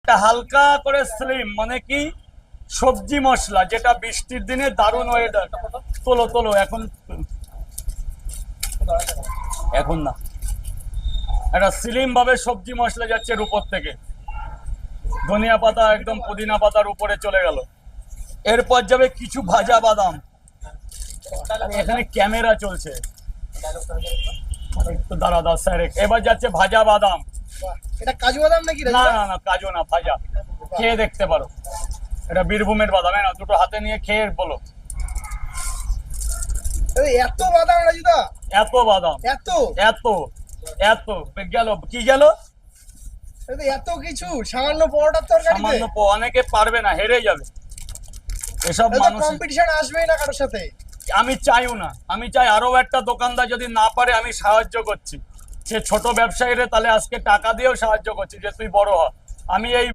একটা হালকা করে স্লিম মানে কি সবজি মশলা, যেটা বৃষ্টির দিনে দারুণ ওয়েদার। তোলো তোলো, এখন এখন না, একটা স্লিম ভাবে সবজি মশলা যাচ্ছে এর উপর থেকে। ধনিয়া পাতা একদম পুদিনা পাতার উপরে চলে গেল। এরপর যাবে কিছু ভাজা বাদাম। এখানে ক্যামেরা চলছে, একটু দাঁড়া দাও স্যার। এবার যাচ্ছে ভাজা বাদাম। এটা কাজু বাদাম নাকি? না না না, কাজু না, ভাজা। খেয়ে দেখতে পারো, এটা বীরভূমের বাদাম। না, দুটো হাতে নিয়ে খেয়ে বলো। এত বাদাম রাজুদা? এত বাদাম, এত এত এত গেল কি গেল? এত কিছু সামান্য পরোটার তরকারিতে? সামান্য অনেকে পারবে না, হেরে যাবে এসব মানুষ। কম্পিটিশন আসবেই না কারোর সাথে। আমি চাইও না, আমি চাই আরো একটা দোকানদার যদি না পারে আমি সাহায্য করছি। সে ছোট ব্যবসায়ীরা তাহলে আজকে টাকা দিয়েও সাহায্য করছি যে তুই বড় হ। আমি এই